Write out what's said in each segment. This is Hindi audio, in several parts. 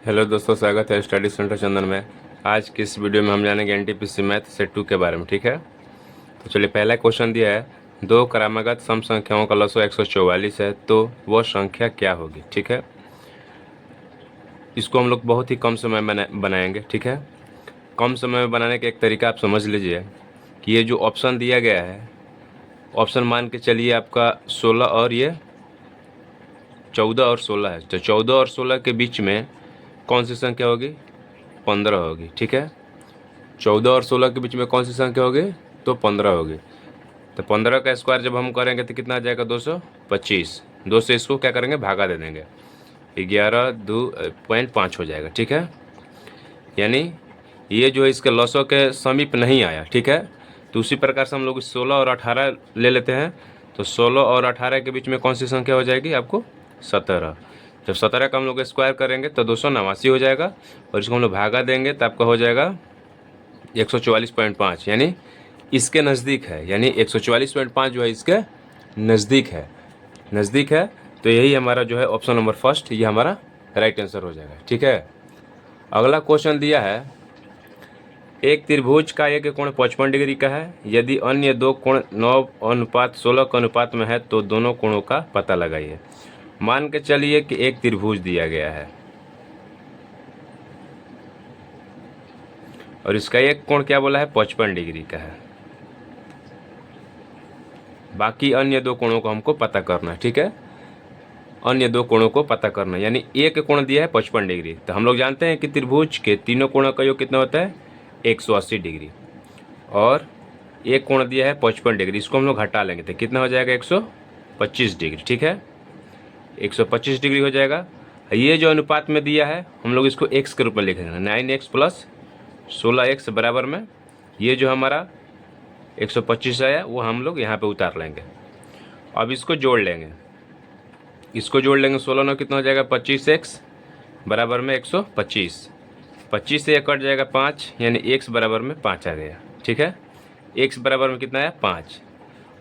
हेलो दोस्तों, स्वागत है स्टडी सेंटर चंदन में। आज की इस वीडियो में हम जानेंगे एनटीपीसी मैथ सेट 2 के बारे में। ठीक है, तो चलिए, पहला क्वेश्चन दिया है, दो क्रमागत सम संख्याओं का लसो 144 है, तो वह संख्या क्या होगी। ठीक है, इसको हम लोग बहुत ही कम समय में बनाएंगे। ठीक है, कम समय में बनाने का एक तरीका आप समझ लीजिए कि ये जो ऑप्शन दिया गया है, ऑप्शन मान के चलिए आपका 16 और ये 14 और 16 है, तो 14 और 16 के बीच में कौन सी संख्या होगी? 15 होगी। ठीक है, 14 और 16 के बीच में कौन सी संख्या होगी? तो 15 होगी। तो 15 का स्क्वायर जब हम करेंगे तो कितना आ जाएगा? 225। 2 से इसको क्या करेंगे? भागा दे देंगे, 11.5 हो जाएगा। ठीक है, यानी ये जो है इसके लसों के समीप नहीं आया। ठीक है, तो उसी प्रकार से हम लोग 16 और 18 ले लेते हैं, तो 16 और 18 के बीच में कौन सी संख्या हो जाएगी आपको? 17। जब 17 का हम लोग स्क्वायर करेंगे तो 289 हो जाएगा, और इसको हम लोग भागा देंगे तो आपका हो जाएगा 144.5, यानी इसके नज़दीक है। यानी 144.5 जो है इसके नज़दीक है, नज़दीक है। तो यही हमारा जो है ऑप्शन नंबर फर्स्ट, ये हमारा राइट आंसर हो जाएगा। ठीक है, अगला क्वेश्चन दिया है, एक त्रिभुज का एक कोण 55 डिग्री का है, यदि अन्य दो कोण 9:16 के अनुपात में है तो दोनों कोणों का पता लगाइए। मान के चलिए कि एक त्रिभुज दिया गया है और इसका एक कोण क्या बोला है? 55 डिग्री का है। बाकी अन्य दो कोणों को हमको पता करना है। ठीक है, अन्य दो कोणों को पता करना है, यानी एक कोण दिया है 55 डिग्री, तो हम लोग जानते हैं कि त्रिभुज के तीनों कोणों का योग कितना होता है? 180 डिग्री। और एक कोण दिया है 55 डिग्री, इसको हम लोग हटा लेंगे तो कितना हो जाएगा? 125 डिग्री। ठीक है, 125 डिग्री हो जाएगा। ये जो अनुपात में दिया है हम लोग इसको x के रूप में लिख देंगे, 9x प्लस 16x बराबर में ये जो हमारा 125 आया वो हम लोग यहाँ पे उतार लेंगे। अब इसको जोड़ लेंगे, 16 9 कितना हो जाएगा? 25x बराबर में 125। 25 से 1 कट जाएगा 5, यानी x बराबर में 5 आ गया। ठीक है, x बराबर में कितना आया? 5।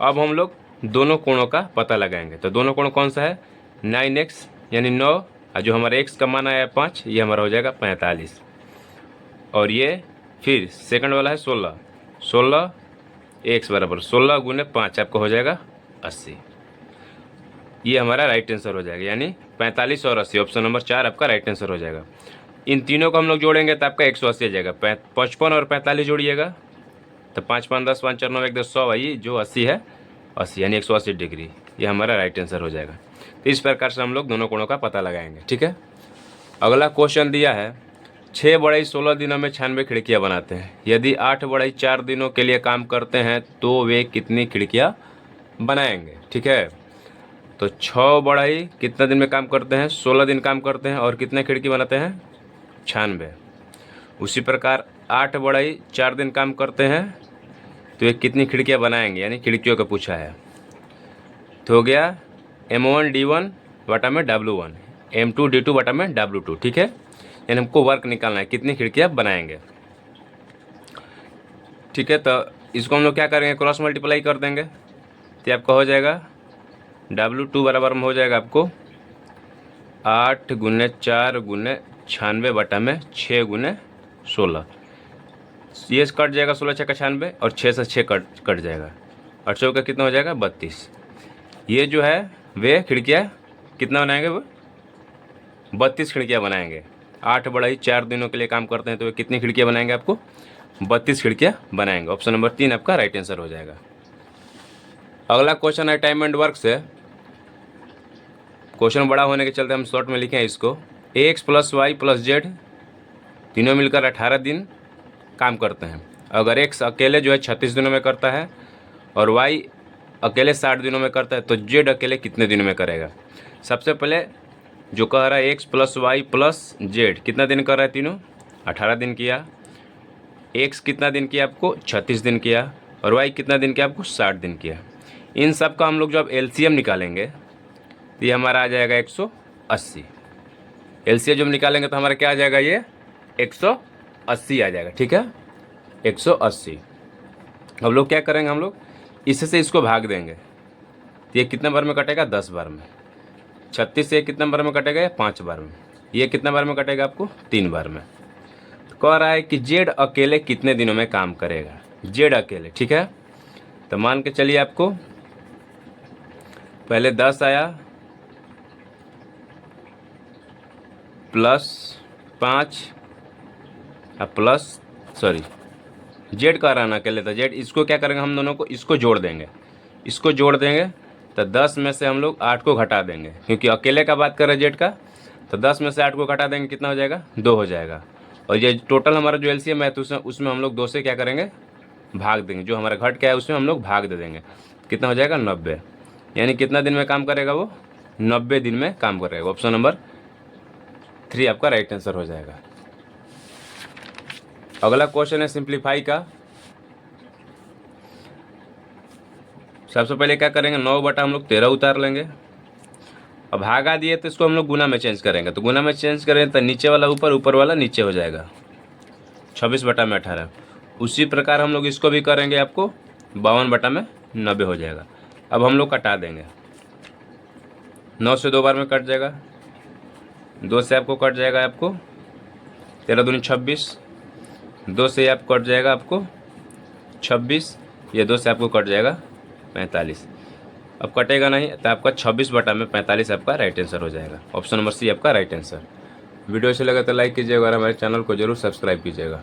अब हम लोग दोनों कोणों का पता लगाएंगे, तो दोनों कोण कौन सा है? 9x यानी 9, और जो हमारा x का मान आया 5, ये हमारा हो जाएगा 45। और ये फिर सेकंड वाला है 16, 16 x बराबर 16 गुने 5 आपका हो जाएगा 80। ये हमारा राइट आंसर हो जाएगा, यानी 45 और 80, ऑप्शन नंबर 4 आपका राइट आंसर हो जाएगा। इन तीनों को हम लोग जोड़ेंगे तो आपका 180 आ जाएगा। 55 और 45 जोड़िएगा तो 5 5 10 5 4 9 1 10 100 भाई, जो 80 है 80, यानी 180 डिग्री, ये हमारा राइट आंसर हो जाएगा। तो इस प्रकार से हम लोग दोनों कोणों का पता लगाएंगे। ठीक है, अगला क्वेश्चन दिया है, 6 बढ़ई 16 दिनों में 96 खिड़कियाँ बनाते हैं, यदि 8 बढ़ई 4 दिनों के लिए काम करते हैं तो वे कितनी खिड़कियाँ बनाएंगे। ठीक है, तो 6 बढ़ई कितना दिन में काम करते हैं? 16 दिन काम करते हैं, और कितने खिड़की बनाते हैं? 96। उसी प्रकार 8 बढ़ई 4 दिन काम करते हैं तो ये कितनी खिड़कियाँ बनाएंगे, यानी खिड़कियों का पूछा है। तो हो गया M1 D1 बटा में W1, M2 D2 बटा में W2। ठीक है, यानी हमको वर्क निकालना है कितनी खिड़कियाँ बनाएंगे। ठीक है, तो इसको हम लोग क्या करेंगे? क्रॉस मल्टीप्लाई कर देंगे तो आपका हो जाएगा W2 बराबर में हो जाएगा आपको 8 गुने 4 गुने 96 बटा में 6 गुने 16। ये कट जाएगा, 16 6 का 96, और 6 से 6 कट जाएगा, और 4 का कितना हो जाएगा? 32। ये जो है वे खिड़कियाँ कितना बनाएंगे? वो 32 खिड़कियाँ बनाएंगे। 8 बढ़ई 4 दिनों के लिए काम करते हैं तो वे कितनी खिड़कियाँ बनाएंगे? आपको 32 खिड़कियाँ बनाएंगे। ऑप्शन नंबर 3 आपका राइट आंसर हो जाएगा। अगला क्वेश्चन है टाइम एंड वर्क से। क्वेश्चन बड़ा होने के चलते हम शॉर्ट में लिखे हैं इसको। X plus Y plus Z तीनों मिलकर 18 दिन काम करते हैं। अगर एक्स अकेले जो है 36 दिनों में करता है और वाई अकेले 60 दिनों में करता है तो जेड अकेले कितने दिनों में करेगा। सबसे पहले जो कह रहा है X plus Y plus Z कितना दिन कर रहा है? तीनों 18 दिन किया। एक्स कितना दिन किया? आपको 36 दिन किया। और वाई कितना दिन किया? आपको 60 दिन किया। इन सब का हम लोग जब एलसीएम निकालेंगे तो ये हमारा आ जाएगा 180। एलसीएम जब निकालेंगे तो हमारा क्या आ जाएगा? ये 180 आ जाएगा। ठीक है, 180। अब लोग क्या करेंगे? हम लोग इससे इसको भाग देंगे तो ये कितने बार में कटेगा? 10 बार में। 36 से कितने बार में कटेगा? 5 बार में। ये कितना बार में कटेगा आपको? 3 बार में। तो कह रहा है कि जेड अकेले कितने दिनों में काम करेगा? जेड अकेले, ठीक है। तो मान के चलिए आपको पहले 10 आया +5 प्लस सॉरी जेड का रहा ना अकेले, तो जेड इसको क्या करेंगे हम दोनों को, इसको जोड़ देंगे, इसको जोड़ देंगे। तो 10 में से हम लोग 8 को घटा देंगे, क्योंकि अकेले का बात कर रहे हैं जेड का। तो 10 में से 8 को घटा देंगे, कितना हो जाएगा? 2 हो जाएगा। और ये टोटल हमारा जो एलसीएम है तो उसमें हम लोग 2 से क्या करेंगे? भाग देंगे। जो हमारा घट क्या है उसमें हम लोग भाग दे देंगे। कितना हो जाएगा? 90। यानी कितना दिन में काम करेगा वो? 90 दिन में काम करेगा। ऑप्शन नंबर 3 आपका राइट आंसर हो जाएगा। अगला क्वेश्चन है सिंप्लीफाई का। सबसे पहले क्या करेंगे? 9 बटा हम लोग 13 उतार लेंगे। अब भागा दिए तो इसको हम लोग गुना में चेंज करेंगे। तो गुना में चेंज करें तो नीचे वाला ऊपर, ऊपर वाला नीचे हो जाएगा। 26 बटा में 18। उसी प्रकार हम लोग इसको भी करेंगे, आपको 52 बटा में 90 हो जाएगा। अब हम लोग कटा देंगे। 9 से 2 बार में कट जाएगा, 2 से आपको कट जाएगा आपको 13 दूनी 26, 2 से आप कट जाएगा आपको 26, ये 2 से आपको कट जाएगा 45। अब कटेगा नहीं तो आपका 26 बटा में 45 आपका राइट आंसर हो जाएगा। ऑप्शन नंबर सी आपका राइट आंसर। वीडियो अच्छे लगा तो लाइक कीजिएगा और हमारे चैनल को जरूर सब्सक्राइब कीजिएगा।